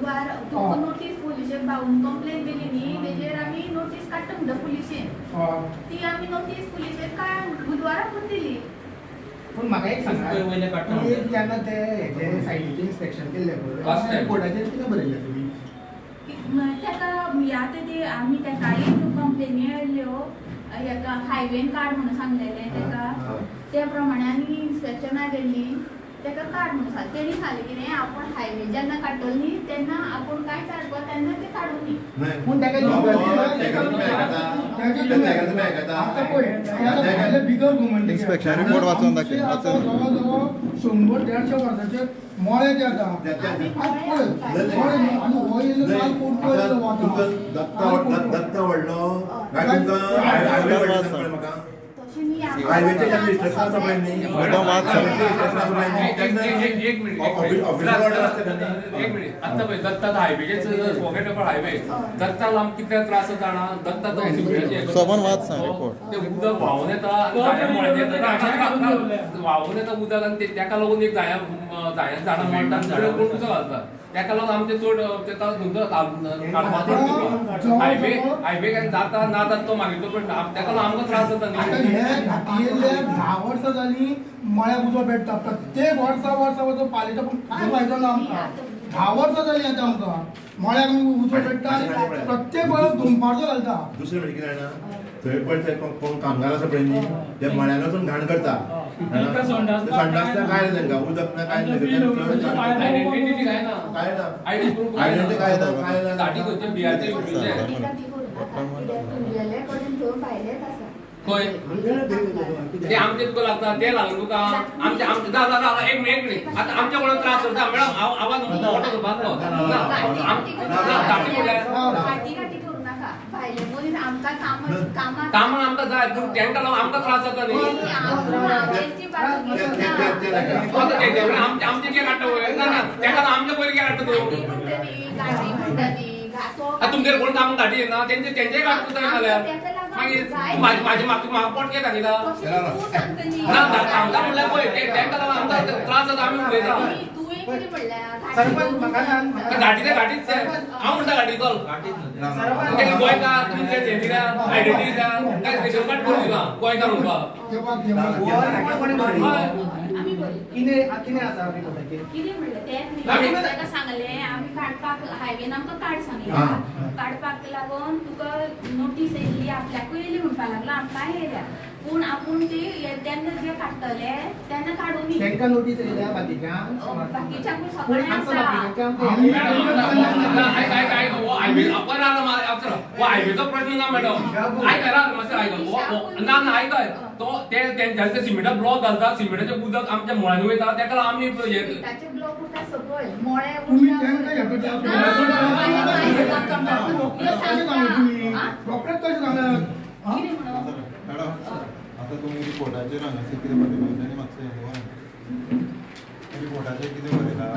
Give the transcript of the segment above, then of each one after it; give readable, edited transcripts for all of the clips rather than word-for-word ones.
बुधवार तुमकां नोटीस पुलिशेक भाऊन कंप्लेन दिली न्ही तेजेर आमी नोटीस काडटा म्हणटा पुलिशेन ती आमी नोटीस पुलिशेक बुधवाराकूच दिली. पण म्हाका एक सांगा जेन्ना ते हेजे सायटीचें इन्स्पेक्शन केल्लें पळय बोर्डाचेर कितें बरयल्लें तुमी तेका आतां ते आमी तेका एक कंप्लेनी आयल्ल्यो हेका हायवेन काड म्हणून सांगलेलें तेका त्या प्रमाणे आमी इन्स्पेक्शनाक गेल्ली तेका काड म्हणून सांग तेणी सांगलें कितें आपूण हायवे जेन्ना काडटलो न्ही तेन्ना आपूण काय काडपा तेन्ना ते काडून न्ही पूण तेका बिगर गव्हर्मेंट इन्स्पेक्शन रिपोर्ट वाचून दाखय जवळ 100-150 वर्साचे मोळे जे आसा दत्ता व्हडलो हायवेचे दत्ता हायवे दत्ता लांब कितले त्रास जाता दत्ता सोबन वाच सांग रिपोर्ट ते उदक व्हांवून येता व्हांवून येता उदक आनी तेका लागून एक झाडां झाडां मळटा सगळें कोण उदक घालता तेका लागून आमचे चड तेका हायवे जाता ना जाता तो मागीर पण तेका लागून आमकां त्रास जाता न्ही 10 वर्सां जालीं मळ्याक उजो पेट्टा प्रत्येक वर्सा पालिका पूण काय फायदो ना आमकां 10 वर्सां जालीं आतां आमकां मळ्याक उजो पेट्टा प्रत्येक वेळार धुंपारचो घालता. दुसरें म्हणजे कितें जाणा थंय पळय कोण कामगार आसा पळय न्ही ते मळ्यान वचून घाण करता संडास ना काय ना तांकां उदक ना काय आयडेंटिटी काय ना काय ना आयडेंटिटी काय ना काय ना गाडी खंयचे बियाचे खंय ते आमचे तुका लागता ते लागून तुका आमचे आमचे एक मिनिट आता आमच्या कोणाक त्रास करता मॅडम आवाज मोठो करपाक कामां आमकां जाय पूण तेंका लागून आमकां त्रास जाता न्ही आमचे कितें काडटा पळय ना ना तेका आमचे पयलीं कितें काडटा तूं तुमचेर कोण काम गाडी येना तेंचे काडटा जाल्यार मागीर म्हाजे म्हाका कोण कितें दाखयता ना सांगता म्हणल्यार पळय तेंका लागून आमकां त्रास जाता आमी उलयता गाडीच हांव म्हणटा गाडी चल गोंयकार तुमचे दिल्या आयडेंटिटी द्या काय रेशन कार्ड करून दिला गोंयकार म्हणपाक सांगले आमी काडपाक हायवेन आमकां कार्ड सांगले काडपाक लागून तुका नोटीस येयल्ली आपल्याकूय येयली म्हणपाक लागलो आमकां येयल्या पूण आपूण ती तेन्ना जे काडटले तेन्ना काडून तेंका नोटीस येयल्या बाकीच्यांकूय सगळें हायवेचो प्रश्न ना मॅडम आयकरा मातशें आयक ना ना आयकय तो ते सिमेंटा ब्लॉक घालता सिमेंटाचे उदक आमच्या मुळांनी वयता तेका आमी ब्लॉक उरता सकयल मोळे आता तुम्ही रिपोर्टाचेर हांगासर कितें बरयलां ताणी मातसो रिपोर्टाचेर कितें बरयलां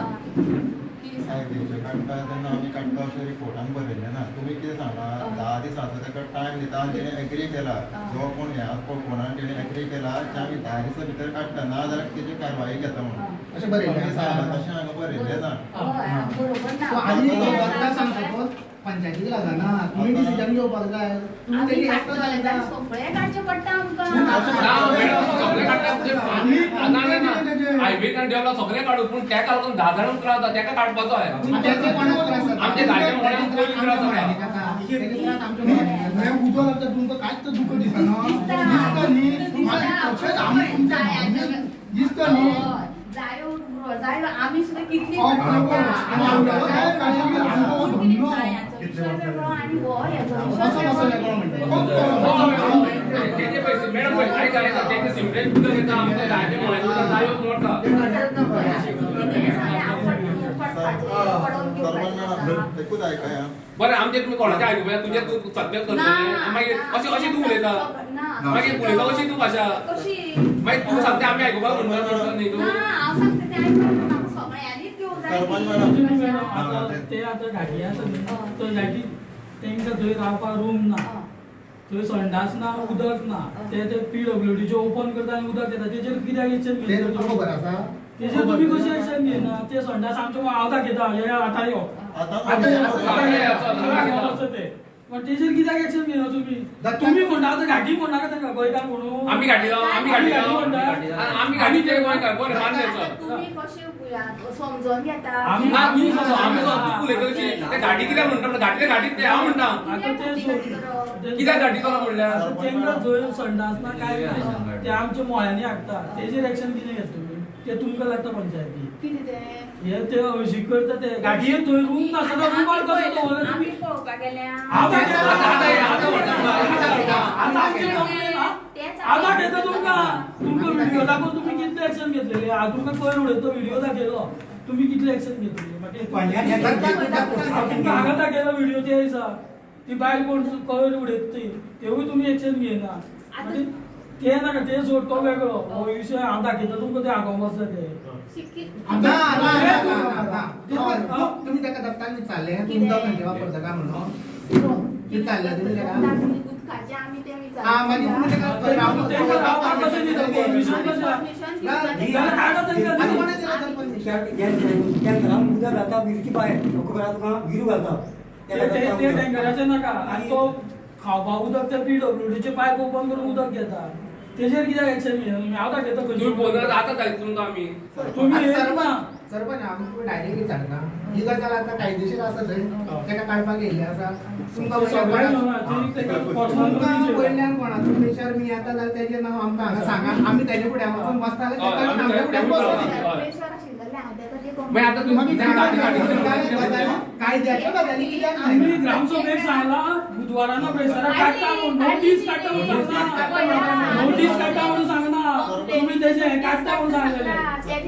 हायवेचे काडटा तेन्ना आमी काडटा अशें रिपोर्टान बरयलें ना तुमी कितें सांगला 10 दिसांचो ताका टायम दिता आनी तेणें एग्री केला जो कोण हे कोणान तेणें एग्री केला की आमी 10 दिसां भितर काडटा ना जाल्यार तेजी कारवाई घेता म्हणून अशें बरयलें तशें हांगा बरयलें ना पंचायतीक लागना तुमी डिसिजन घेवपाक जाय सगळें काडचें पडटा आमकां हायवे डेव्हलप सगळें काडू पूण तेका लागून 10 जाणांक त्रास जाता तेका काडपाचो आहे आमचे गाडये मोड्यांक पयलीं त्रास जाता उजो लागता तुमकां कांयच दुख दिसना दिसता न्ही जायो आमी सुद्दां कितली आणि हो तेजे पैसे मॅडम ऐका ऐका तेजे सिमरेट उदक येता आमच्या गाडये मोड्यांक जायो मोडटा एकूच आयकया बरें आमचे तुमी कोणाचें आयकूया तुजे तूं सत्याक करतलें मागीर अशी तूं उलयता मागीर उलयता अशी तूं भाशा मागीर तूं सांगता आमी आयकुपाक म्हणटा न्ही तूं ते आता घाटी आसा तो घाटी तेंका थंय रावपाक रूम ना थंय संडास ना उदक ना ते PWDचे ओपन करता आनी उदक येता तेजेर कित्याक एक्शन घेता तेजेर तुमी कशी एक्शन घेना ते संडास आमच्या हांव दाखयता हे आतां यो पण तेचेर कित्याक एक्शन घेना तुम्ही म्हणटा आतां घाटी म्हणनाका तांकां गोंयकार म्हणून आम्ही गाडी लाव आम्ही गाडी ते गोंयकार बरें मान्य आता सर तुम्ही कशे समजून घेता आम्ही- ना तू उलयतली ते गाडी कित्याक म्हणटा गाडी गाडीत ते हांव म्हणटा आता ते कित्याक गाडी करा म्हणल्यार तेंकां थंय संडास ना काय ना ते आमच्या मोळ्यांनी हाडटा तेचेर एक्शन कितें घेता तुम्ही ते तुमकां लागता पंचायती कितें तें हे ते हळशीक करता ते गाडयेन थंय रूम नासतना रुमाल कसो दवरला आमी तुम्ही पळोवपाक गेल्या आतां घेता आतां म्हणटा आतां आमची कंप्लेन आतां घेता तुमकां व्हिडिओ दाखोवन तुम्ही कितले एक्शन घेतलेले हांव तुमकां कोयर उडयता व्हिडिओ दाखयलो तुम्ही कितले एक्शन घेतलेले हांव तुमकां हांगा दाखयलो व्हिडिओ ते दिसा ती बायल कोण कोयर उडयता ती तेवूय तुम्ही एक्शन घेयना म्हणजे ते नाका ते सोड तो वेगळो हो विशय हांव दाखयता तुमकां ते आगोवंक वचता ते तुम्ही त्याका दत्तान विचारले तुमचा खंयचे वापरता काय म्हणून विचारले तुम्ही त्याका उदकाचे आमी ते हा मागीर तुम्ही तेंकां रावपाक कशें दिता परमिशन कशें जाल्यार काढा तांकां ते टँकराचे नाका आनी तो खावपा उदक ते PWDचे पायप ओपन करून उदक घेता तेजेर कित्याक एक्शन घेना हांव दाखयता तुम्ही बोलत आतां जाय तुमकां आमी तुम्ही येत ना सरपंच आमी डायरेक्ट विचारता ही गजाल आता कायदेशीर आसा थंय तेका काडपाक येयल्ले आसा तुमकां वयल्यान कोणाचो प्रेशर बी येता जाल्यार तेजेर नांव आमकां हांगा सांगा आमी तेजे फुड्यान वचून बसता जाल्यार आमच्या फुड्यान बसता प्रेशर आशिल्ले हांव तेका ते मागीर आतां तुम्ही कायद्याच्यो गजाली कित्याक आम्ही ग्रामसभेक सांगला बुधवारांना प्रेसराक काडटा म्हणून नोटीस काडटा म्हणून सांगना नोटीस काडटा म्हणून सांगना तुम्ही तेजे हे काडटा म्हणून सांगलेले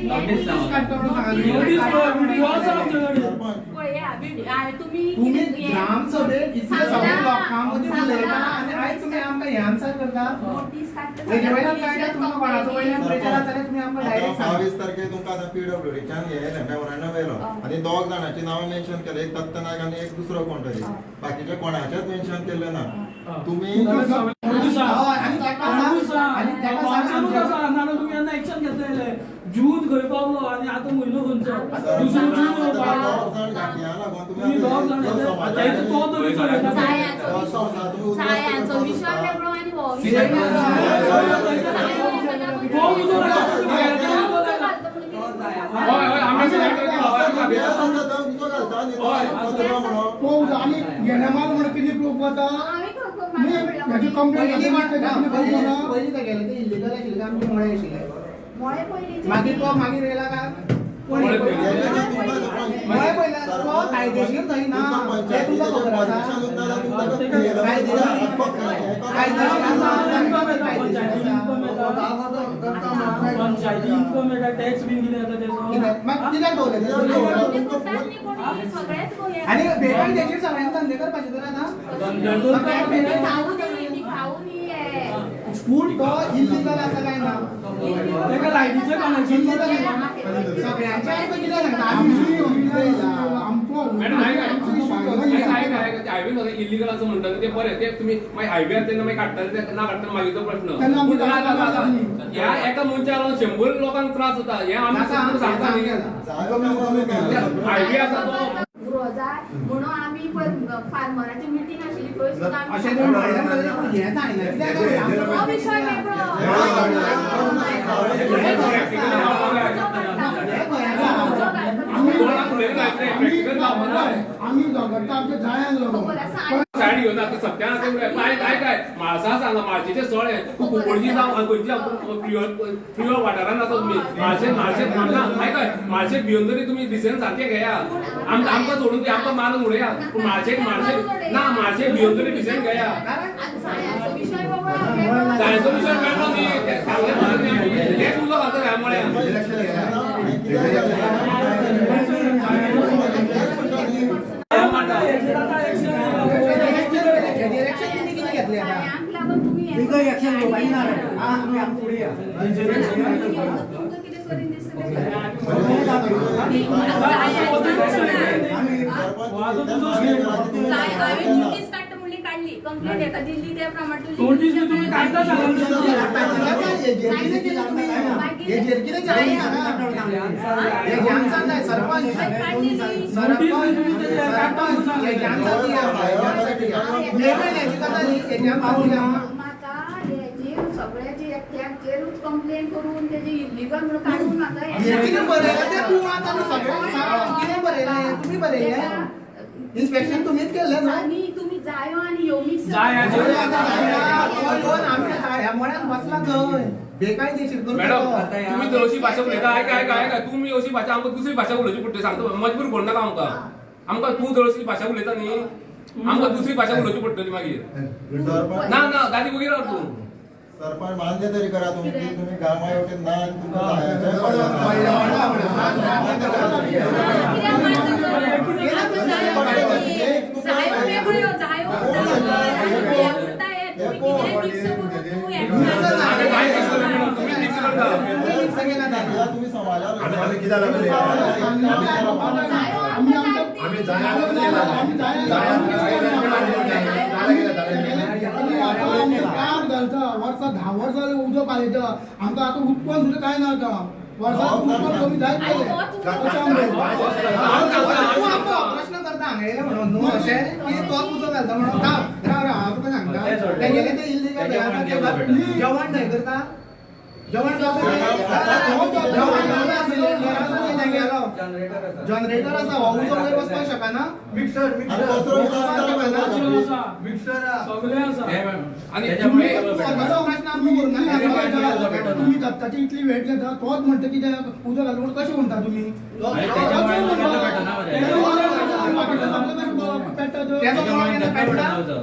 नोटीस काडटा म्हणून सांगले नोटीस व्हिडिओ आसा आमचे कडेन तुम्ही ग्रामसभेत इतले सगळे लोकांमध्ये उलयता आनी आयज तुम्ही आमकां हे आन्सर करता हेजे वयल्यान काय तुमकां कोणाचो वयल्यान प्रेशर आसा जाल्यार तुमी आमकां डायरेक्ट सांगा 22 तारखेक तुमकां आतां PWDच्यान हे मेमोरंडम येयलो आनी दोग जाणांची नांवां मेन्शन केले एक दत्त नायक आनी एक दुसरो कोण तरी बाकीचे कोणाचेच मेन्शन केले ना तुम्ही तुम्ही यांना एक्शन घेतलेले जून खंय पावलो आनी आतां म्हयनो खंयचो दुसरो जून तुम्ही दोग जाण तो तरी सायाचो विशय वेगळो आनी हो विशय आम्ही घेण्यामाल म्हणून किती प्रूफ होता याची कंप्लेंट पयलीं ते गेले ते इल्लीगल आशिल्ले आमचे मळे आशिल्ले मोळे पयलींचे मागीर तो मागीर येयला काय मळे पयला तो कायदेशीर थंय ना ते तुमकां खबर आसा पंचायती इन्कम येता टॅक्स बीन कितें येता तेजो मागीर कित्याक दवरले सगळेच गोंय आनी भेटान तेचेर सगळ्यांक धंदे करपाचे तर आतां फूड तो इल्लीगल आसा काय ना तेका लायटीचे कनेक्शन सगळ्यांचे आमकां कितें सांगता हायवे इलिगल असं म्हणतात ते बरें ते तुम्ही मागीर हायवे तेन्ना मागीर काडटाले ते ना काडटा मागीर तो प्रश्न ह्या एका मनशाक 100 लोकांक त्रास जाता हे आमी सांगता न्ही हायवे आसा तो रोजार म्हणून आमी फार्मराची मिटींग आशिल्ली थंय सुद्दां अशें जर म्हणलें जाल्यार हें जायना कित्याक हो विशय वेगळो आम्ही झगडटा आमच्या जाळ्यांक लागून साडी घेऊन आता सत्यान काय म्हाळसा सांगा म्हाळशेचे सळ कुंपणजी जावं खंयची प्युअर वाठारांत आसा तुमी म्हाळशे काय म्हाळशेक भिवन तरी तुमी दिसेन सारके घेया आमकां सोडून ती आमकां मारून उडया पूण म्हाळशेक ना म्हाळशेक भिवन तरी दिसेन घेया सायाचो विशय वेगळो जायचो विशय मेळटलो न्ही तेच उलो घालता ह्या म्हळ्यार सायांक लागून तुमी तुमकां कितें करीन दिसता हांवें नोटीस काडटा म्हणली काडली कंप्लेंट एका दिल्ली त्या प्रमाणे तुझी नोटीस बी तुम्ही काढता सांगा म्हाका हेजी सगळ्याची एकट्याक जेरूच कंप्लेंट करून तेजी इल्लीगल म्हणून काढून म्हाका इन्स्पेक्शन तुम्हीच केलं ना आणि तुम्ही जायो आणि यो मिक्स बसला थंय बेकायदेशीर करून मॅडम तुम्ही तर अशी भाषा उलयता ऐका तुम्ही अशी भाषा आमकां दुसरी भाषा उलोवची पडटली सांगतो मजबूर कोण नाका आमकां तूं जर अशी भाषा उलयता न्ही आमकां दुसरी भाषा उलोवची पडटली मागीर सरपंच ना गादी वगैरे राव तूं सरपंच मान्य तरी करा तुम्ही की तुम्ही गामा येवटेन ना तुम्ही आम्ही किती लागले आम्ही वर्षा 10 वर्ष उजो पालयता आमकां आतां उत्पन्न सुद्दां काय ना आतां वर्साक उत्पन्न कमी जायत प्रश्न करता हांगा म्हणून न्हू अशें की तो उजो घालता म्हणून राव हांव तुका सांगता ते गेले ते इल्लीगल जेवण थंय करता जेवण जनरेटर आसा हो उजो वयर वचपाक शकना मिक्सर सगळे आसा आणि तुम्ही दत्ताची इतली वेट घेता तोच म्हणटा की उजो घालता म्हणून कशें म्हणटा तुम्ही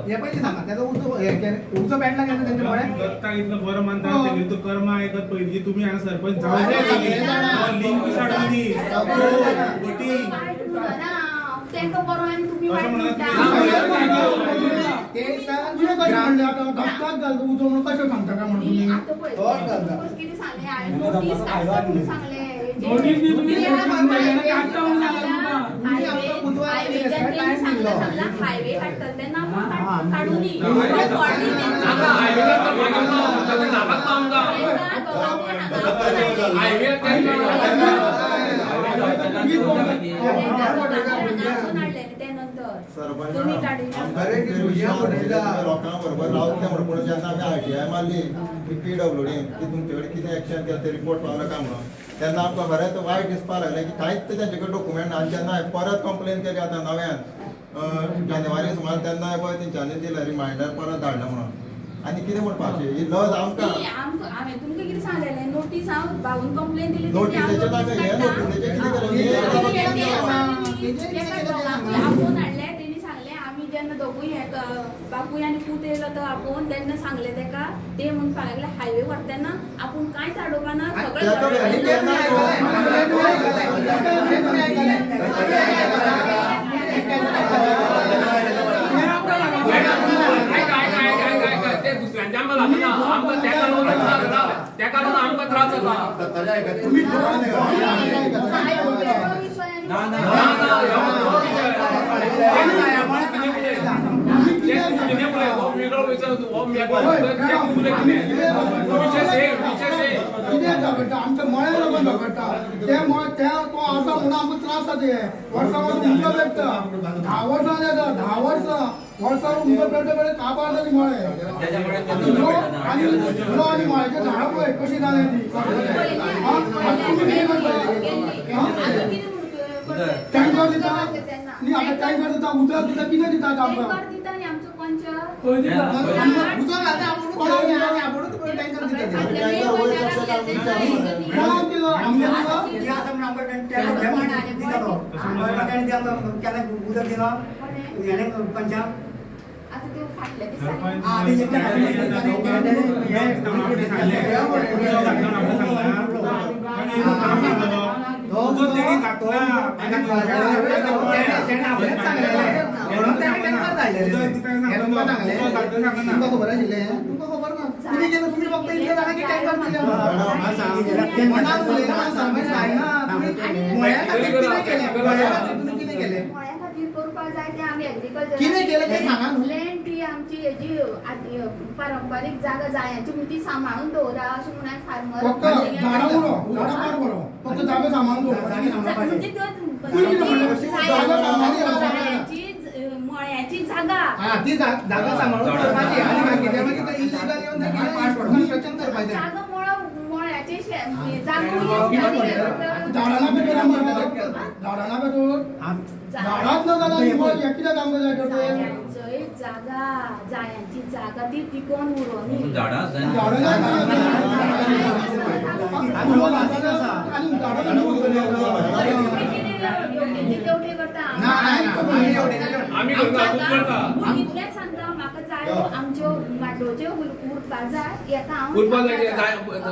हे पयलीं सांगा त्याचो उजो पेटला केन्ना तेंच्या मुळे दत्ता इतलं बरं म्हणतात तेगे तो कर्म ऐकत पहिली तुम्ही हांगा सरपंच जाऊ लिंक साडून दी गोटी तेंका बरो आनी तुम्ही अशें म्हणत धक्काच घालता उजो म्हणून कशें सांगता काय म्हणून तुम्ही आता पळय किती सांगले हांवें नोटीस काडटा म्हणून सांगले नोटीस बी तुम्ही काढता म्हणून हायवे काढतात तेन्ना आपण काढून तुम्ही लोकांबरोबर रावता म्हणून जेन्ना आमी RTI मारली PWD की तुमचे कडेन कितें एक्शन केलें तें रिपोर्ट पावला काय म्हणून तेन्ना आमकां खरेंच वायट दिसपाक लागलें की कांयच तेंचे कडेन डॉक्युमेंट ना जेन्ना हांवें परत कंप्लेन केली आतां नव्यान जानेवारी सुमार तेन्ना पळय तेंच्यांनी दिलें रिमांयडर परत धाडलें म्हणून आनी कितें म्हणपाचें ही लज आमकां हांवें तुमकां कितें सांगलेलें नोटीस हांव भाऊन कंप्लेन दिली नोटीसेचें नाका हे नोटीसेचें कितें आपोवन हाडले तेणी सांगले आमी जेन्ना दोगूय बापूय आनी पूत येयलो तो आपोवन तेन्ना सांगले तेका ते म्हणपाक लागले हायवे व्हरतना आपूण कांयच आडोवपा ना दुसऱ्यांच्या आमकां लागना आमकां त्या कारण आमकां त्रास जाता आमच्या मळ्या लागून झगडटा ते तो आसा म्हणून आमकां त्रास जाता वर्सा वर्स उंचो पेट्टा 10 वर्सां जाता 10 वर्सां वर्सां उंचो पेट्टा कडेन काबार जाली मळे आनी मळ्याचे झाडां पळय कशी जाली ती टँकर दिता न्ही आतां टँकर दिता उदक दिता कितें दिता आमकां दिता न्ही आमचो पंच खंय दिता उजो घालता आपूण टँकर दिता कोणाक दिलो आमगे दिलो आता ते फाटल्या खबर आशिल्ले तुमकां खबर ना तुम्ही फक्त इतलें जाणा की टँकर कितें केलें तें सांगा न्हू लँड टी आमची हेजी पारंपारीक जागा जायांची म्हणून ती सांबाळून दवरा अशें म्हणून फार्मर फक्त झाडां उडो झाडां पाड बरो फक्त जागो सांबाळून म्हणजे मळ्याची जागा हा ती जागा सांभाळून करपाची आणि मागीर मागीर इल्लीगल येवन कन्स्ट्रक्शन करपाचें जागा मळ्याचे जागा झाडांना पेटोवन झाडांना पेटोवन झाडांच न जाल्यार निवळ हे कित्याक आमकां जाय पेटोवन जागा जायांची जागा ती टिकोवन उरोनी झाडां आनी झाडां आम्ही करता खूप करता इतलेंच सांगता म्हाका जाय आमच्यो माटोच्यो उरपाक जाय एका हांव उरपाक जाय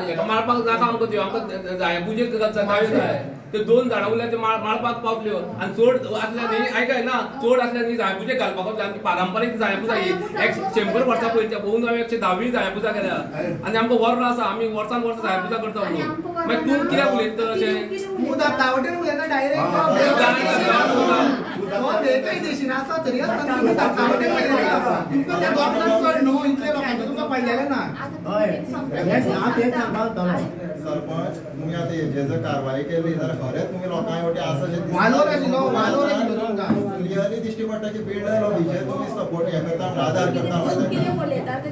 हेका मारपाक जागा आमकां दिवं आमकां जाय पुजेक जाय जाय ते 2 झाडां उरल्या ते मारपाक पावल्यो आनी चड आसल्यानी आयकाय ना चड आसल्यानी जाय पुजेक घालपाक आमची पारंपारीक जाय पुजा ही 100 वर्सां पयलींच्या पळोवन हांवें 110 जाय पुजा केल्या आनी आमकां वर्स आसा आमी वर्सान वर्स जाय पुजा करता म्हणून मागीर तूं कित्याक उलयता अशें उदक तावटेन उलयना डायरेक्ट एकय देशीन आसा तरी आसतना तुमी तावटेन उलयता तुमकां त्या दोगांक चड न्हू इतले लोकांचे तुमकां पडलेले ना सरपंच तुम्ही आता हेजे जर कारवाई केली जाल्यार खरेंच तुम्ही लोकांक एवढे आसा वालोर आशिल्लो तुमकां क्लियरली दिश्टी पडटा की बिल्डर विशय तुम्ही सपोर्ट हे करता आधार करता कितें उलयता ते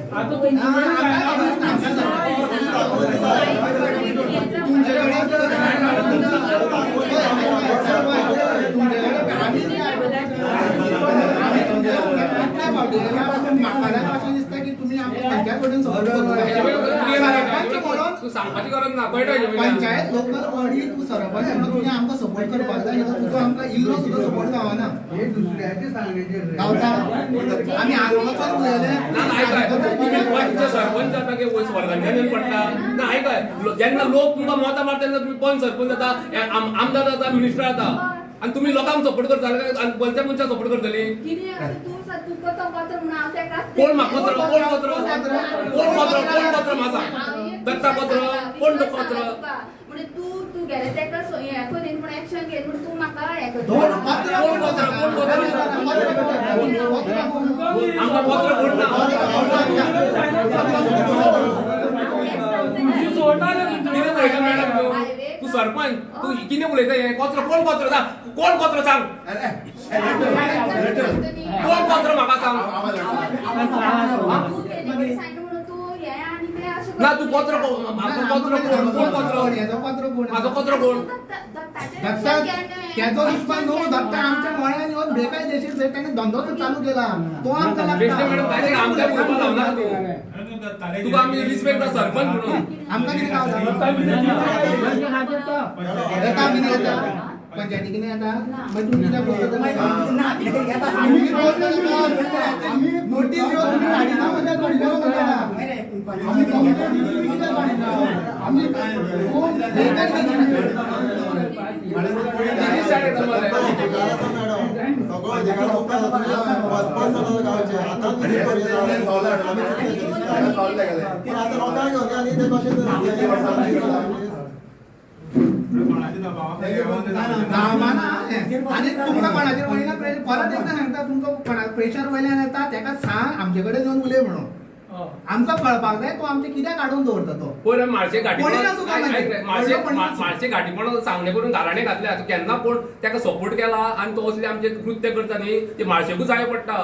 अशें दिसता की तुमी आमच्या पंचायत तू सांगपाची गरज ना कळटा पंचायत लोकल बॉडी तू सरपंच म्हणून तुमी आमकां सपोर्ट करपाक जाय तुका आमकां इल्लो सुद्दां सपोर्ट गावना गावता आमी आरोपाचो उलयले ना आयकाय तुम्ही पंच सरपंच जाता की वर्गांच्यान पडटा ना आयकाय जेन्ना लोक तुमकां मतां मारता तेन्ना तुम्ही पंच सरपंच जाता आमदार जाता मिनिस्टर जाता आणि तुम्ही लोकांक सपोर्ट करता आणि पंचा मनशाक सपोर्ट करतली कितें तूं पत्र म्हणून हांव तेका कोण म्हाका पत्र कोण पत्र माझा दत्ता पत्र कोण पत्र म्हणजे तू गेले तेका हे करीन म्हण एक्शन घेन म्हण तू म्हाका हे कोण पत्र आमकां पत्र कोण ना तू सरपंच तू कितें उलयता हे पत्र कोण पत्र कोण पत्र सांग कोण पत्र म्हाका सांग ना तू पत्र माझं पत्र कोण त्याचो दुश्मन न्हू दत्ता आमच्या मळ्यान येवन बेकायदेशीर ताणें धंदो चालू केला तो आमकां मॅडम आमच्या ग्रुपाक लावना तू तुका आमी रिस्पेक्ट सरपंच म्हणून आमकां कितें गावता पंचायती कितें येता मागीर तुमी कित्याक आमी नोटीस घेवन तुमी धाडिना म्हणजे धाडिना आमी कित्याक धाडिना आमी सगळो अधिकार गावचे आता लोकांक घेवन आनी ते कशें आणि तुमकां कोणाचेर वयना परत एकदा सांगता तुमकां प्रेशर वयल्यान येता तेका सांग आमचे कडेन येवन उलय म्हणून आमकां कळपाक जाय तो आमचे कित्याक काडून दवरता तो पण मार्चे घाटीपण सांगणे करून घालाणे घातल्या केन्ना कोण ताका सपोर्ट केला आणि तो असले आमचे कृत्य करता न्ही ते मार्शेकूच जाय पडटा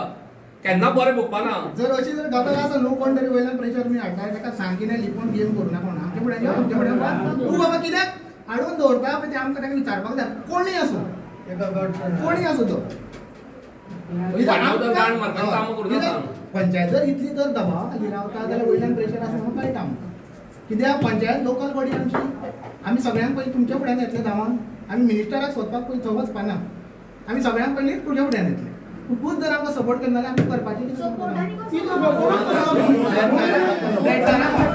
केन्ना बरें भोगपाना जर अशी जर गजाल आसा न्हू कोण तरी वयल्यान प्रेशर मी हाडटा ताका सांग कितें लिपोवन गेम करूं ना कोण आमचे फुड्यान आमचे फुड्यान तूं बाबा कित्याक हाडून दवरता ते आमकां ताका विचारपाक जाय कोणीय आसूं तो पंचायत जर इतली जर दबाव खाली रावता जाल्यार वयल्यान प्रेशर आसा म्हणून कळटा कित्याक पंचायत लोकल बॉडी आमची आमी सगळ्यांक पयलीं तुमच्या फुड्यान येतले धांवान आमी मिनिस्टराक सोदपाक पयलीं थंय वचपाना आमी सगळ्यांक पयलीं तुज्या फुड्यान येतले तूंच जर आमकां सपोर्ट करना जाल्यार आमी करपाची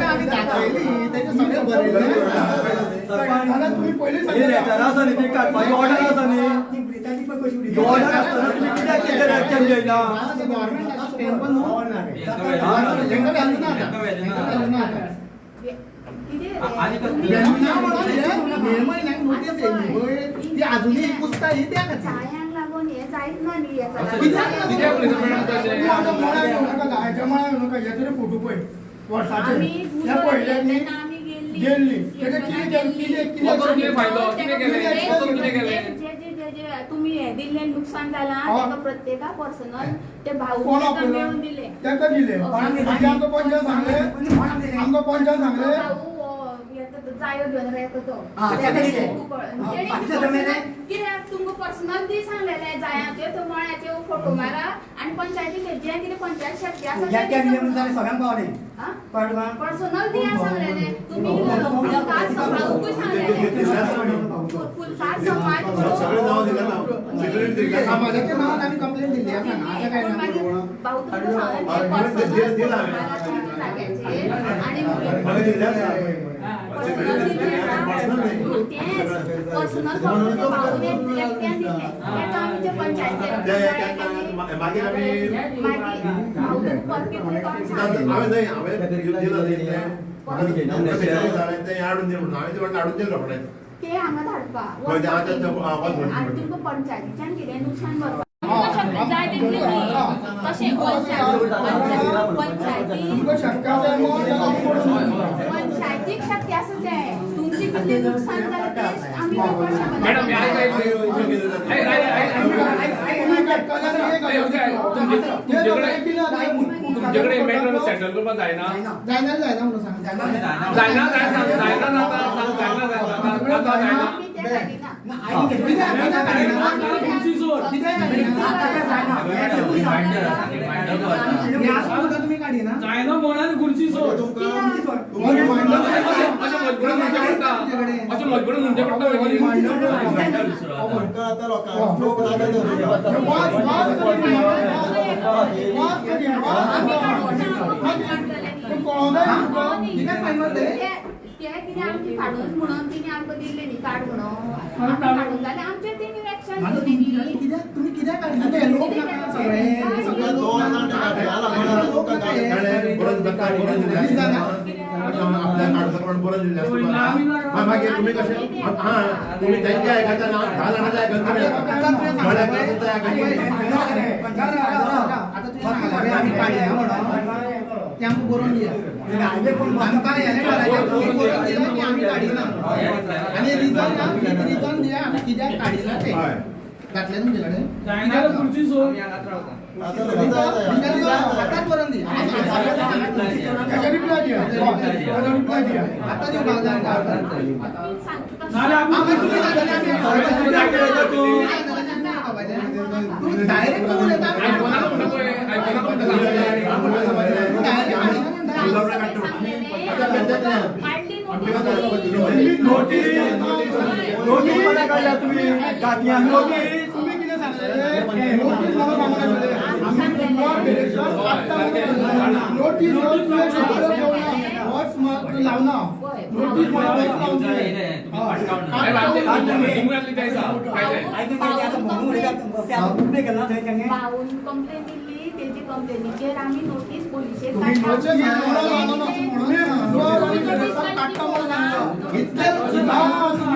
आमी दाखयली तेजे सगळें बरयलें तुम्ही पयलीं मे म्हयन्याक नोटीस येयली ती आजुनी पुसता ही त्या खातीर लागून हेच जायत ना न्ही याचा कित्याक प्लेसमेंट तशें? तूं आतां मळ्याक येवं नाका, गायच्या मळ्याक येवं नाका, हे तरी फोटो पळय वर्साचे आमी हे पळयले न्ही आमी गेल्ली तेजे कितें केलें वचून कितें फायदो? कितें केलें? वचून कितें केलें? जे तुमी हे दिल्लें नुकसान जालां ताका प्रत्येका पर्सनल ते भाऊ कोण ताका मेळून दिले ताका दिले आनी आमकां पंचायत सांगले आमकां पंचायत सांगले भाऊ जायो घेवन येतो तो ताका दिले. कित्याक तुमकां पर्सनल दी सांगलेले जायाचे तो मळ्याचे फोटो मारा आनी पंचायतीक जे कितें पंचायत शक्ती आसा सगळ्यांक पावले पर्सनल दी सांगलेले तुम्ही काल सकाळूय सांगलेले फुल काल समाज सगळे नाव दिलं ना सिक्रेट दिलं समाजाच्या नावात आम्ही कंप्लेंट दिली असं ना, असं काय नाही. भाऊ तुमकां सांगलेले पर्सनल फोटो भाऊने एकट्यान दिले ताका आमी ते पंचायतीक मागीर आमी भाऊ परती हांवें नाही हांवें दिलं ते हाडून दिलं म्हणून हांवें ते म्हणून हाडून दिलं रोखडें ते हांगा धाडपा खंय ते आतां ते आवाज म्हणटा. आनी तुमकां पंचायतीच्यान कितें नुकसान भरपा जाय तितली तशें तुमकां शक्य आसा पंचायतीक शक्य आसा तें तुमची कितलें नुकसान जालें तें आमी करपाक शकना. मॅडम मी तुमच्याकडे मेट्रो सेटल करपाक जायना जायना जायना म्हणून सांग जायना जायना जायना जाता जायना आमी तें काडिना. खुर्ची सोड. तुम्ही काढी ना जायना म्हणान खुर्ची सोड. अशें मजबूर म्हणजे पडटा ते कितें आमची काडून म्हणून तिने आमकां दिल्ले न्ही कार्ड म्हणून आमकां काडून जाल्यार आमचेर तेणी एक्शन घेवनी कित्याक तुम्ही कित्याक काढली ते लोक नाका सगळे सगळे लोक नाका लोक नाका हे. ताणें बरोच बेकार बरोच दिलें आपल्या काडसाकडून बरोच दिलें मागीर तुम्ही कशें हां तुम्ही त्यांचे आयकता ना 10 जाणांचे आयकता मला कसं आता तुम्ही सगळे आम्ही काढली ना म्हणून ते आमकां बरोवन दिया आमकां हें बरोवन दिया की आमी काडिना आनी रिजन दिया आमी कित्याक काडिना ते घातले तुमचे कडेन जायना खुर्ची सोड. आतांच बरोवन दी रिप्लाय दिया रिप्लाय दिया आतां दिवपाक जाय नाल्यार आमी तुम्ही डायरेक्ट करून येता आयकोना म्हणटा पळय आयकोना तुम्ही कितें सांगलेले नोटीस म्हाका सांगलेले नोटीस लावना नोटीस भाऊन कंप्लेन दिल्ली तेजी कंप्लेनीचेर आमी नोटीस पोलिसेक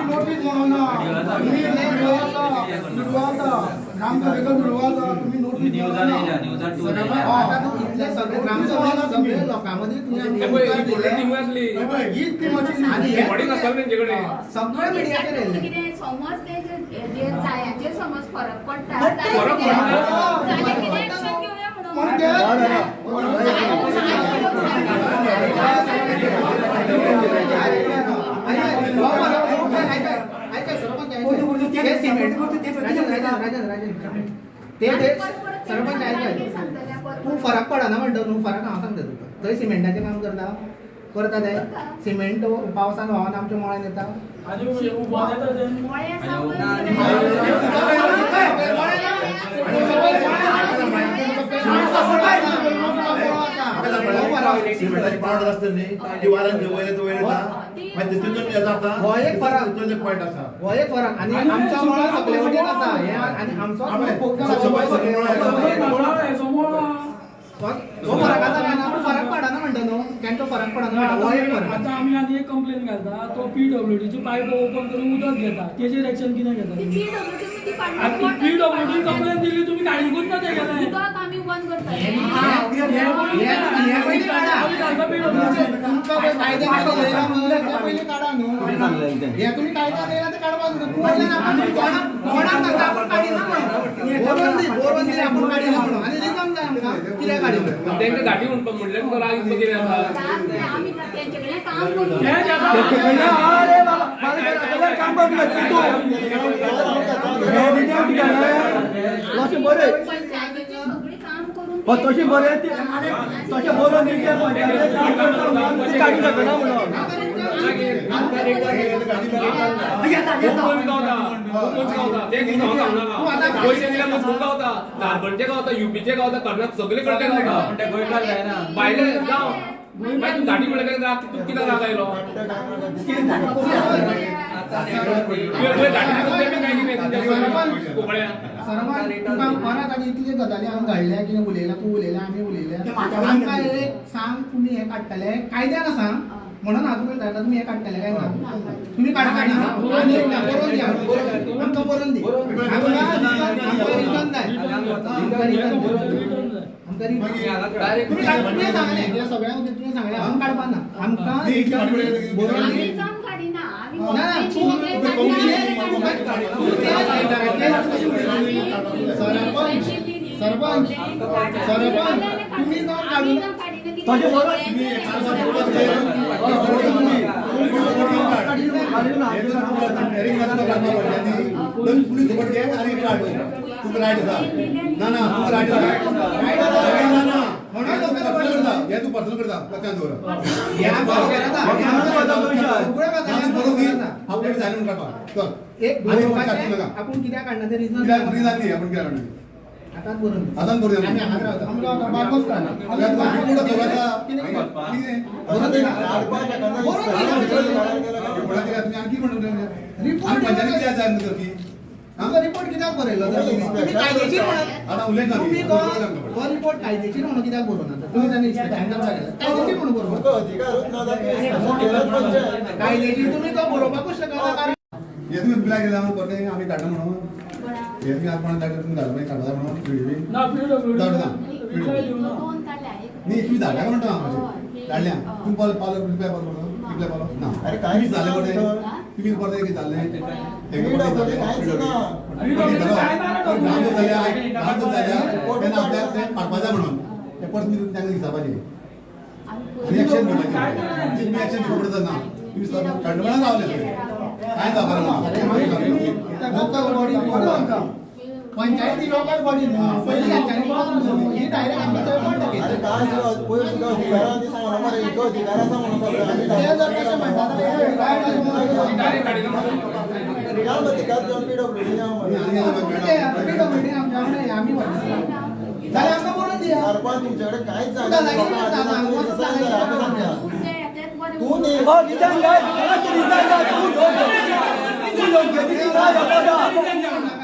नोटीस म्हणून आमकां वेगळं मिळवाता तुम्ही नोटीस इतले सगळे ग्रामसभा सगळे लोकांमध्ये तुम्ही हीच ती मशीन सगळे मिडियाचेर येयले कितें समज तेजे जायाचेर समज फरक पडटा फरक पडटा. जाल्यार कितें एक्शन घेवया पण तू फरक पडना म्हणतो न्हू फरक हांव सांगता तुका थंय सिमेंटाचें काम करता ते सिमेंट पावसान व्हांवन आमच्या मळ्यान येता आजू उबो येता ते मोळ्या सावन सिमेंटाची पावडर असते न्ही ती वारान वयर वयर येता मागीर तितून येता आता हो एक फरक तितून एक पॉयंट आसा हो एक फरक आणि आमचा मळा सगळे वटेन आसा हे आणि आमचो तो फरक आसा काय ना फरक पडना म्हणटा न्हू केन्ना फरक पडना हो एक फरक आता आमी आनी एक कंप्लेन घालता तो PWD ची पायप ओपन करून उदक घेता तेजेर एक्शन कितें घेता ती PWD ती आता PWD कंप्लेंट दिली तुम्ही काढून ना ते गेलाय उदक आम्ही बंद करतले तुमचा कायदा केला म्हणून ते पहिले काढा न्हू हे तुम्ही कायदा केला ते काढवा न्हू तू बोलला ना आपण कोणाक सांगता आपण काढी ना म्हणून बोरवंदी आपण काढी ना म्हणून आणि रिझन काय आमका कित्याक काढी त्यांना गाठी म्हणलं तुला राग येतो किती आता आम्ही त्यांच्याकडे काम करू अरे बाबा मला काम बघ तू बरे पंचायतीचे सगळे काम करून तशी बरे तसे बोलून काढू शकना म्हणून पैसे दिल्या मग गावता झारखंडचे गावता युपीचे गावता कर्नाटक सगळे कडचे गावता बायले जाव तू गाठी म्हणलं काय तू किती राग आयलो सर्वांत तुका मनात आनी इतले गजाली हांवें घडल्या कितें उलयला तू उलयला आमी उलयल्या आमकां एक सांग तुमी हे काडटले कायद्यान आसा म्हणून हांव तुमी धाडटा तुमी हे काडटले काय ना तुमी काडटा ना आनी बरोवन दी आमकां बरोवन दी आमकां रिजन जाय तुमी सांगले हे सगळ्यांक तुमी सांगले आमकां काडपा ना आमकां बरोवन दी जाम काढिना आम्ही ना ना तू सरपंच सरपंच सरपंच तुम्ही जाऊन काढून तसे पुलिस सोबत घे आणि काढ तुका राईट आसा ना ना तुका राईट आसा ना ना म्हणून हे तू पर्सनल करता लक्षात दवर या बरोबर आपल्याकडे जाणून काढा चल एक आपण कित्याक काढना ते रिजन रिझन दी आपण कित्याक काढना आताच बरोवन दी आसान करूया आम्ही हांगा रावता आमकां आता बारकोच काढना आता बाकी पुढे सोडायचा कितें बरोबर दी आणखी म्हणून रिपोर्ट पंचायती किती जाय नंतर की आमचा रिपोर्ट कित्याक बरयलो तुम्ही कायदेशीर म्हणत आता उलयना तुम्ही तो रिपोर्ट कायदेशीर म्हणून कित्याक बरोवना तुम्ही ताणी इन्स्पेक्टराक सांगला कायदेशीर म्हणून बरोवना कायदेशीर तुम्ही तो बरोवपाकूच शकना कारण हे तुम्ही बिला गेला म्हणून परत आम्ही काढा म्हणून हे तुम्ही आपण काढा तुम्ही घालून काढा म्हणून व्हिडिओ ना PWD दोन काढल्या नाही तुम्ही धाडल्या का म्हणतो आम्हाला धाडल्या तुम्ही पालो रिप्लाय पालो रिप्लाय पालो ना अरे काय तुम्ही झाले पडे तुम्ही परत एक झाले काढपाचा म्हणून ते परत मी त्यांना हिसाबाचे रिएक्शन घेवपाची तुम्ही ऍक्शन घेवपाक पडत ना तुम्ही कंडमना रावले काय जाणार लोकल बॉडी पंचायती लोकल बॉडी पहिली ही डायरेक्ट आमच्या चळवळ टाकेल अरे काय पोलीस सुद्धा अधिकाऱ्यांनी सांगला मरे इको अधिकाऱ्या सांगून ते जर कसं म्हणतात तर हे काय PWD आमच्याकडे आम्ही झाले आमकां बरोवन दिया सरपंच तुमच्याकडे काहीच तुका जागा जागी नाही. तू तू नाही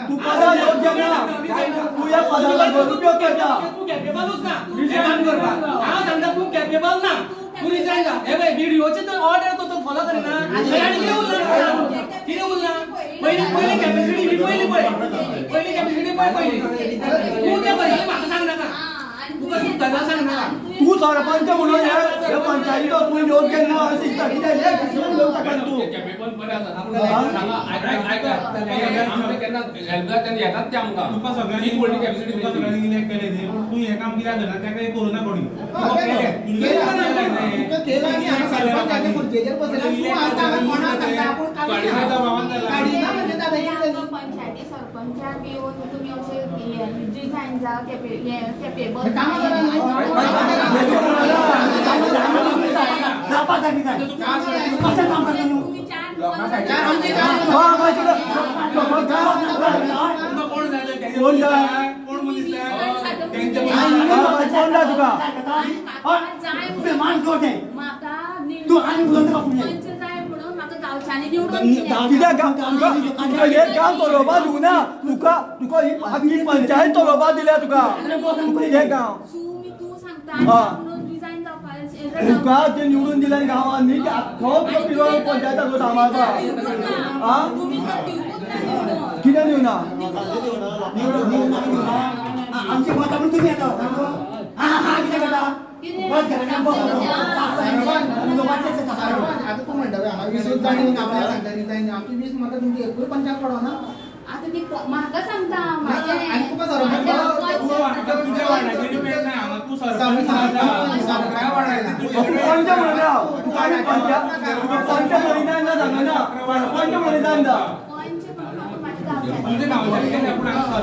तू पदा योग्य ना तू या पदाला दुरुपयोग करता तू कॅपेबलच ना रिजाइन करता हां समजा तू कॅपेबल ना तू रिजाइन जा हे भाई व्हिडिओचे तर ऑर्डर तो फॉलो करे ना आणि किती बोलला पहिले कॅपॅसिटी ही पहिली कॅपॅसिटी पहिली तू ते पहिले मला सांग नका तू त्याला सांग नका तू सरपंच म्हणून या पंचायतीला तू योग्य ना अशी स्थिती आहे किती लोक टाकन तू कॅपेबल बरे आसा सांगा ऐका आमचे केन्ना हेल्प त्यांनी येतात ते आमकां तुका सगळ्यांनी ही पॉलिटिकल कॅपॅसिटी तुका सगळ्यांनी कितें केलें न्ही तू हे काम कित्याक करना तेका एक कोरोना कोणी केला आणि आम्ही सरपंचाच्या खुर्चेचेर बसले तू आता कोणाक सांगता आपण काढिना म्हणजे दादा पंचायती सरपंचाक येऊन तुम्ही असे डिझाईन जा कॅपेबल कामां करा पंचायत चलोवपा दिल्या तुका हे गांव तुका ते निवडून दिल्या गांवांनी पंचायताचो सांबाळपा कित्याक दिवना आमची मतां म्हणून तुमी येता कितें करता आता तू म्हणटा हांगा 20 जाणी आपल्याला सांगता न्ही आमची 20 मतां तुमची एकूय पंचायत पडना आता ती म्हाका सांगता आनी तुका सरपंच तुझ्या वाड्याचेर डिपेंड ना हांगा तू सरपंच सगळ्या वाड्याचेर तुझे गांवचे कितें पूण हांगा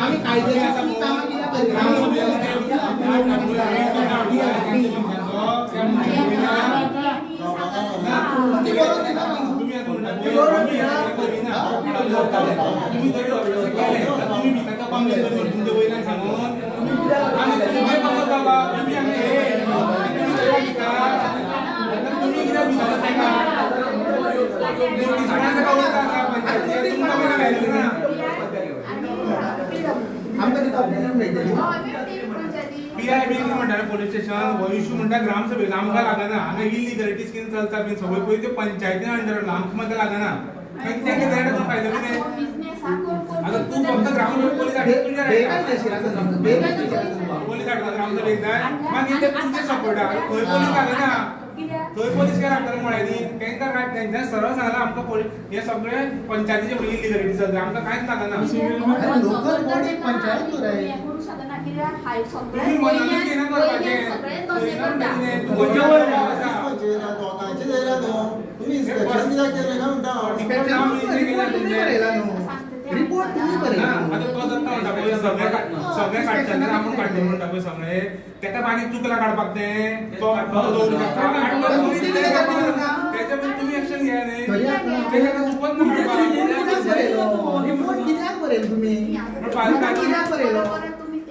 आम्ही कायद्याची कामां तुम्ही तरी तुम्ही भिता पावले तरी तुमच्या वयल्यान सांगून आमी तुम्ही बघत बाबा तुम्ही आमी तुम्ही कित्याक भिता तेका आमकां ती कंप्लेन मेळटली PIB कितें म्हणटा पोलीस स्टेशन हो इश्यू म्हणटा ग्रामसभेक आमकां लागना हांगा इलिगॅलिटी स्कीम चलता बीन सगळ्यो पळय त्यो पंचायतीन अंडर आमकां मात्र लागना मागीर तें कितें तो फायदो कितें आतां तूं फक्त ग्रामसभेक पोलीस हाडटा पोलीस हाडटा ग्रामसभेक जाय मागीर ते तुजे सपोर्टा थंय पोलीस लागना थंय पोलीस काय हाडटा म्हळ्यांनी तांकां काय तेंच्यान सरळ सांगलां आमकां हे सगळे पंचायतीचे इलिगॅलिटी चलता आमकां कांयच लागना लोकल बॉडी पंचायत कराय तुम्ही मनानूच घेना करपाचें रिपोर्ट तुम्ही बरयला सगळे काडटा आपूण काडटलो म्हणटा पळय सगळे तेका आनी चुकला काडपाक तें तो दवरूं शकता तेच्या तुमी एक्शन घेया न्ही तेच्या चुकत ना रिपोर्ट कित्याक बरयलो तुमी कित्याक बरयलो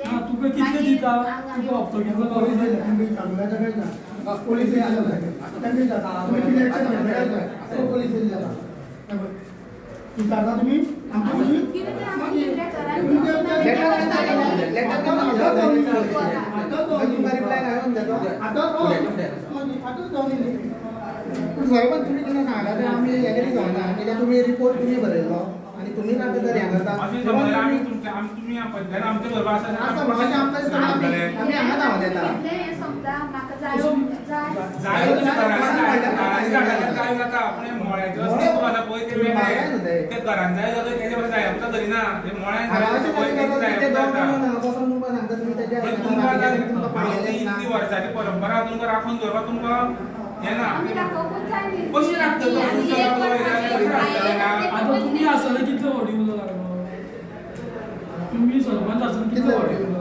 तुका कितले दिता तुका हप्तो घेतलो पोलीस विचारता तुम्ही सरपंच तुम्ही कितें सांगला तर आमी एग्री जावना कित्याक तुमी रिपोर्ट तुमी बरयलो आनी तुमी काय तर हें करता आमी तुमी पंचायत आमचे बरोबर आसा आमी हांगा धांवन येता जाय जाता पूण मोळ्याचें अस्तित्व आसा पळय ते वेगळे ते घरान जाय जाल्यार तेजे बरें जाय आमकां धरिना ते इतली वर्साची परंपरा तुमकां राखून दवरपाक तुमकां हें ना कशी लागता आता तुम्ही आसले कितले व्हडी उलो लागलो तुम्ही सरपंच आसून कितले व्हडी उलो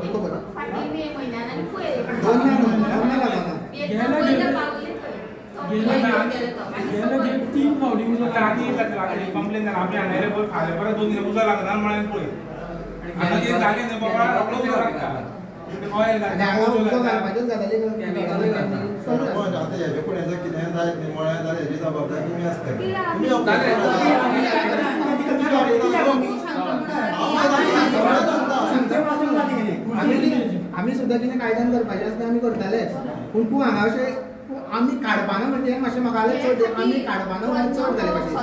गेले 3 फावटी उलो आनी कंप्लेन जाल्या आमी हांगेले पळय फाल्यां परत 2 दिना उजो लागना म्हळ्यार पळय आतां कितें जालें न्हय बाबा रोखडो उजो लागता सरपंच आता हेजे फुडें जर कितें जायत न्ही म्हळ्यार जाल्यार हेजी जबाबदारी तुमी आसतली आमी सुद्दां कितें कायद्यान करपाचें आसता आमी करताले पूण तूं हांगा अशें आमी काडपाना म्हणजे मातशें म्हाका जाल्यार चड आमी काडपाना म्हळ्यार चड जालें कशें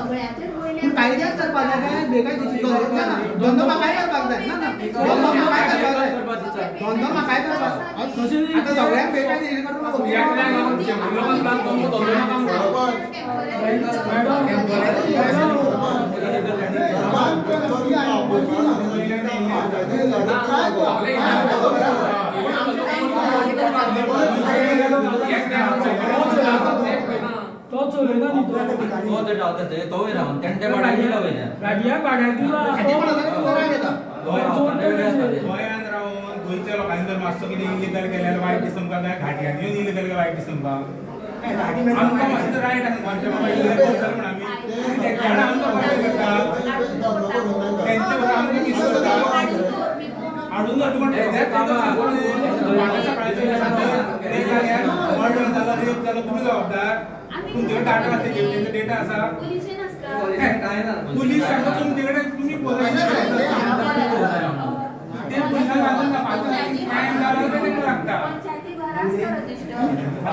पूण कायद्यान करपाचें काय बेगाय धंदो म्हाकाय करपाक जाय ना धंदो म्हाकाय करपाक जाय धंदो म्हाकाय करपाक आतां सगळ्यांक बेगाय हें करून तो चलयना न्ही तो गाडयांक भाड्याक दिला गोंयांत रावन गोंयच्या लोकांनी जर मातसो कितें इलिगल केल्यार वायट दिसता तुमकां काय घाटयांनी येवन इलिगल केल्यार वायट दिसता तुमकां आमकां मातशें रायट आसा गोंयच्या बाबा इलिगल करता म्हण आमी तेन्ना आमकां फायदो करता तेंचे बद्दल आमकां कितें करता हाडून अडून सकाळचे ते जाल्यार मर्डर जालो रेप जालो तुमी जबाबदार तुमच्याकडे डाटा असते जेवढे डेटा असा पोलिशे नसता पोलीस सांगता तुमच्याकडे तुम्ही ते पुन्हा घालून ना काय झालं ते लागता पंचायती घराच करत दिसतो.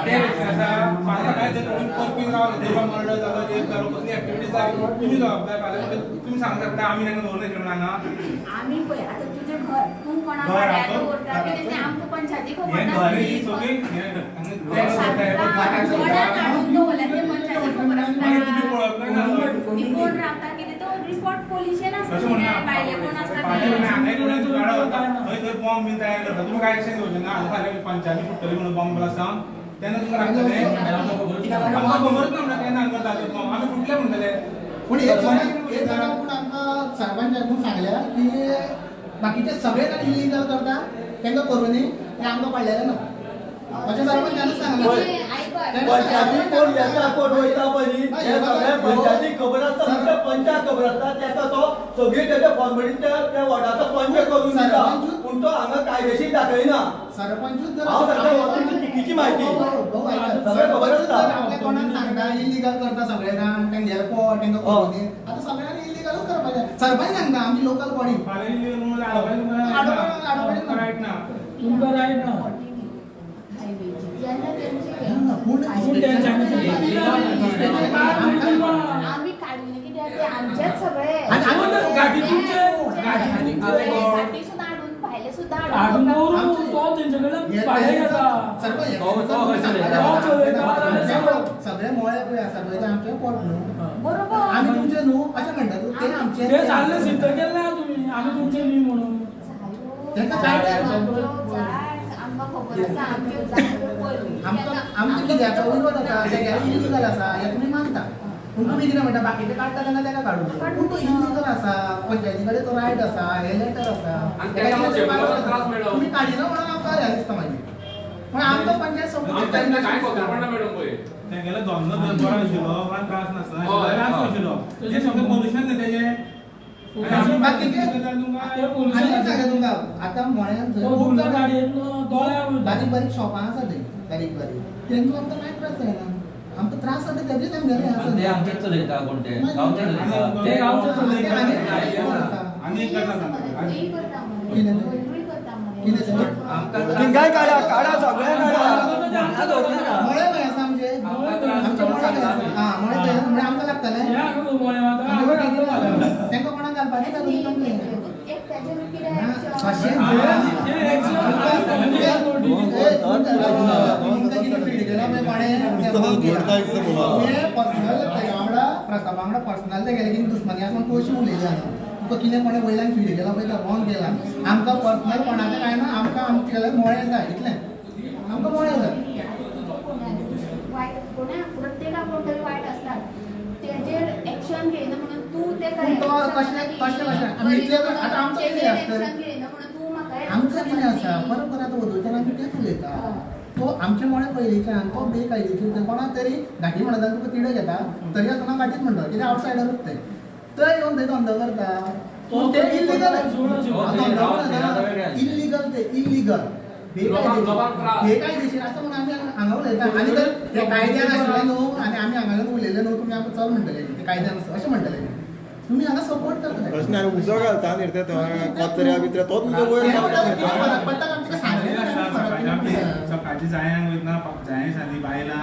ते असा माझा काय ते कोणी परपीन राव देवा मर्डर झालं जे झालं कसली ऍक्टिव्हिटीज झाली तुम्ही जबाबदार पाहिजे तुम्ही सांगू शकता आम्ही नाही धोरण केलं ना आम्ही पळय आता तुझे घर तू कोणा घर भाड्यात आपण- ओरडा की ते आमको पंचायती खबर हे नसती. घरी सगळे वडा काढून दवरल्या ते पंचायती खबर तुम्ही असता. ओळख नाही ना ती कोण राहता की ते तो रिपोर्ट पोलिशे नसता. कसं म्हणणार बायले कोण असतात पाहिजे ते. नाही कोणाची गाडा होता थंय बॉम्ब बिन तयार करता तुम्ही काय ऍक्शन घेवचे ना खाली पंचायती फुटली म्हणून बॉम्ब ब्लास्ट सांग त्यांना तुम्ही लागतले आम्हाला खबरच ना काय नांगर जातो बॉम्ब आम्ही फुटले म्हणतले पण एक जण पण आमकां सरपंचान सांगल्या की बाकीचे सगळे काही इलिगल करता त्यांना करू नये हे आमकां पडलेलं ना माझ्या सरपंचान सांगलं ते ऐक पंचायती कोण येता कोण वयता पयलीं हे सगळे पंचायती खबर आसता म्हणजे पंचायत खबर आसता तेका तो सगळी तेच्या फॉर्मेलिटी त्या वॉर्डाचो पंच करून दिता पूण तो हांगा कायदेशीर दाखयना सरपंचूच जर हांव सांगता वॉर्डाची चुकीची म्हायती सगळे खबर आसता आपल्या कोणाक सांगता इलिगल करता सगळे जाण तेंगे कोर्ट तेंका करू नये आता सगळ्यांनी इलिगलच करपाचें सरपंच सांगता आमची लोकल बॉडी फाल्यां म्हणून आडवायला राईट ना तुमकां राईट ना ज्यांना त्यांचे पूण आम्ही काढून किती ते आमचेच सगळे गाठी तुमचे गाठी सुद्धा आडून पाहिले सुद्धा आडून दवरून तो तेंच्याकडे भाडे घेता सगळे मोळे पळय आसा पळय ते आमचे पोट न्हू बरोबर आमी तुमचे न्हू अशें म्हणटात ते आमचे ते चालले सिद्ध केले ना तुम्ही आम्ही तुमचे न्ही म्हणून तेका काय आमकां खबर आसा आमची आमकां कित्याचो विरोध आसा तेगे इलिगल आसा हे तुमी मानता पूण तुमी कितें म्हणटा बाकीचे काडटा तेन्ना तेका काडून पूण तो इलिगल आसा पंचायती कडेन तो रायट आसा हे लेटर आसा आनी तेका लागून शेतकारांक त्रास मेळ्ळो. तुमी काडिना म्हणून आमकां हें दिसता मागीर पण आमकां पंचायत आमकां तेन्ना कांय खबर पडना मॅडम पळय तेगेलो धंदो जर बरो आशिल्लो कोणाक त्रास नासता त्रास आशिल्लो ते सगळें पोल्युशन न्ही तेजें बाकीचे ते आनी पोलिसांनी एक सांगता तुमकां आतां मळ्यान तो तुमच्या गाडयेन दोळ्या बारीक बारीक शॉपां आसा थंय बारीक बारीक तेंचो आमकां कांय त्रास जायना आमकां त्रास जाता तेजेच आमगेले आसा ते आमचेच चलयता कोण ते गांवचे चलयता ते गांवचे चलयता. आनी एक गजाल सांगता तेही करता आम्हाला. वैरूय करता आम्हाला. आमकां तिंगाय काढा काढा सगळे काढा मळे खंय आसा आमचे आमचे मळे खंय आसा हां मळे खंय आसा म्हणजे आमकां लागतलें या खबर मोळे आता हांवें घातलो तेंका कोणाक घालपाचें का तुमी कंप्लेन एक त्याच्यावर किती कशें ते तुमकां कितें फीड केला पळय कोणें प्रतापा वांगडा पर्सनल ते गेले की दुश्मनी आसा तूं अशी उलयली आसा तुका कितें कोणें वयल्यान फीड केला पळय तो रॉंग केला आमकां पर्सनल कोणाचें काय ना आमकां आमचे मोळे जाय इतलें आमकां मोळे जाय वाईट कोणा प्रत्येकाक कोण तरी वाईट असतात तेजेर एक्शन घेयना म्हणून तू ते पूण तो कशें आमी इतले आतां आमचें कितें आसता एक्शन घेयना म्हणून तू म्हाका आमचं कितें आसा बरोबर आतां वदोळच्यान आमी तेंच उलयता तो आमचे मोळे पयलींच्यान तो बेकायदेशीर ते कोणाक तरी घाटी म्हणटा तुका तिडे घेता तरी आसतना घाटीच म्हणटा कितें आवटसायडरूच ते थंय येवन थंय धंदो करता पूण ते इल्लिगल इल्लिगल ते इल्लिगल बेकायदेशीर असं म्हणून आमी हांगा उलयता आनी जर ते कायद्यान आसलें न्हू आनी आमी हांगाच्यान उलयले न्हू तुमी आमकां चल म्हणटले ते कायद्यान आसा अशें म्हणटले तुमी हांगा सपोर्ट करतले प्रश्न हांवें उजो घालता न्ही रे कचऱ्या बिचऱ्या तोच तुजो वयर फरक पडटा का आमच्या सकाळची जायांक वयतना जायें सांनी बायलां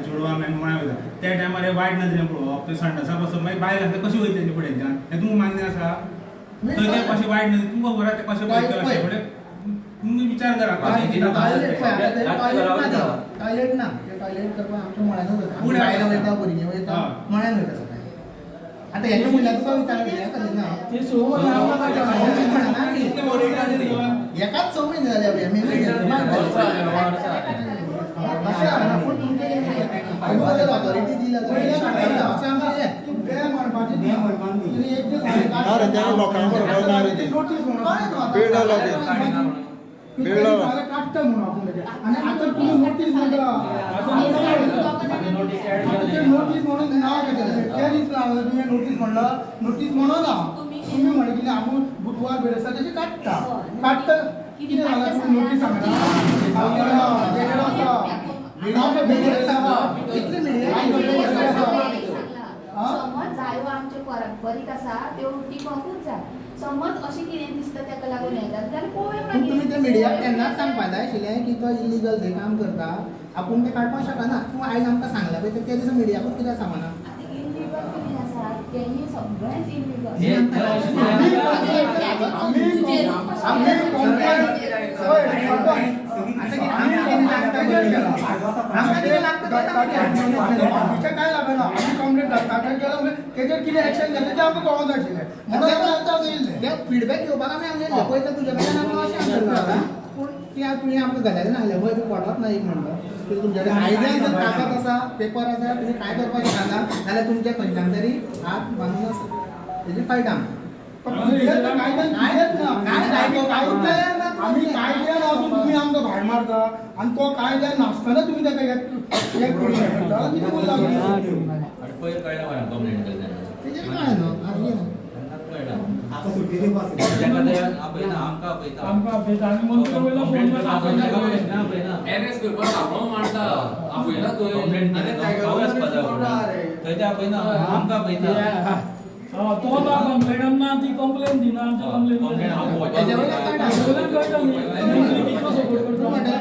चेडवां मेळून वयता त्या टायमार हे वायट नदरेन पळोवप ते संडासा बसप मागीर बायल आसा कशी वयता तेंचे फुड्याच्यान हें तुमकां मान्य आसा थंय ते कशें वायट नदरेन तुमकां खबर आसा ते कशें पळयता अशें फुडें तुमी विचार करा कशें कितें टॉयलेट ना ते टॉयलेट करपाक आमच्या मळ्यानूच वयता बायलां वयता भुरगीं वयता मळ्यान वयता सकाळी आतां हेच्या फुडल्यान तुका विचार हें करीत ना ते सोबत एकाच स म्हयने जाले ऑथॉरिटी दिला ना रे त्या लोकांक बरोबर ना रे ते बेड आला ते बेड आला काडटा म्हणून आपूण आनी आतां तुमी नोटीस म्हणटा नोटीस म्हणून नांव घेतलें त्या दीस तुवें नोटीस म्हणला नोटीस म्हणो ना तुमी म्हणलें कितें आपूण बुधवार बेड आसा तशें काडटा कितें जालां तुमी नोटीस सांगना इतले मिडिया समज जायो आमचे परंपरीक आसा त्यो टिकोवूच जाय समज अशें कितें दिसता ताका लागून येतात जाल्यार पळोवया पण तुम्ही मागीर ते मिडियाक तेन्नाच सांगपा जाय आशिल्लें की तो इलिगल जे काम करता आपूण ते काडपाक शकना तूं आयज आमकां सांगला पळय ते दिसा मिडियाकूच कित्याक सांगना आतां इल्लीगल कितें आसा तेंय सगळेंच इल्लीगल काय लागना आम्ही कंप्लेंट दाखल केलं म्हणजे तेजेर कितें एक्शन घेतलें तें आमकां कळोंक जाय आशिल्लें म्हणून आतां येयल्लें ते फीडबॅक घेवपाक आमी हांगा पळय तर तुजे कडल्यान आमकां अशें आन्सर मेळटा पूण ती तुवें आमकां गजाली सांगलें पळय तूं पडत ना एक म्हणटा तुमचे कडेन आयडिया जर कागद आसा पेपर आसा तुमी काय करपाक शकना जाल्यार तुमच्या खंयच्यान तरी हात बांदून आसा तेजी फायदा आम्ही कायद्यान असून तुम्ही आमकां भायर मारता आनी तो कायद्यान नासतना तुमी ताका एक करू शकता कितें बोलला पयर कळ्ळें मरे कंप्लेंट केली तेन्ना तेजेर काय न्हू तेन्नाच कळ्ळें आता सुट्टी दिवपाक तेका ते आपयना आमकां आपयता आमकां आपयता आनी मंत्री वयलो फोन कंप्लेंट आपयना एरेस्ट करपाक हांव मारता आपयला कंप्लेंट हांव आसपा जाय थंय ते आपयना आमकां आपयता तो कंप्लेंट ना ती कंप्लेंट दिना आमच्या कंप्लेंट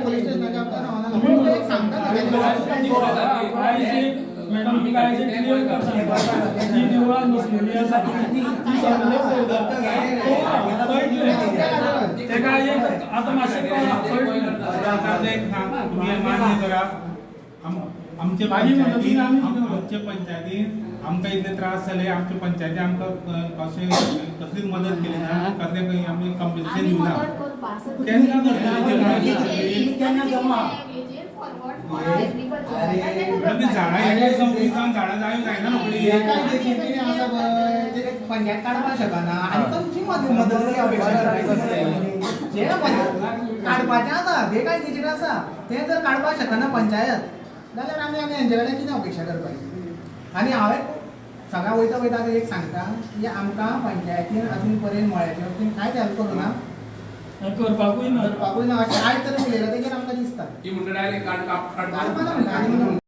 पोलीस स्टेशनाच्या एक सांगता मॅडम मी काय क्लियर करता जी देवळान बसलेली आसा ती सगळे तेका एक आतां मातशें तुम्ही मान्य करा आमचे पंचायतीन आमकां इतले त्रास जाले आमच्या पंचायती आमकां अशें कसलीच मदत केली ना कसलें खंय आमी कंपन्सेशन दिवना झाडां जाय जायना पंचायत काडपाक शकना आनी तुमची मदत काडपाचें आसा हे काय तेजेर आसा तें जर काडपाक शकना पंचायत जाल्यार आमी हेंचे कडेन कितें अपेक्षा करपाची आनी हांवें सगळ्या वयता वयता एक सांगता की आमकां पंचायतीन अजून पर्यंत मळ्याच्या वतीन कांयच हेल्प करूना करपाकूय ना अशें आयज तरी उलयलां तेजेर आमकां दिसता ती म्हणटा डायरेक्ट काडपाक काडपाना म्हणटा आनी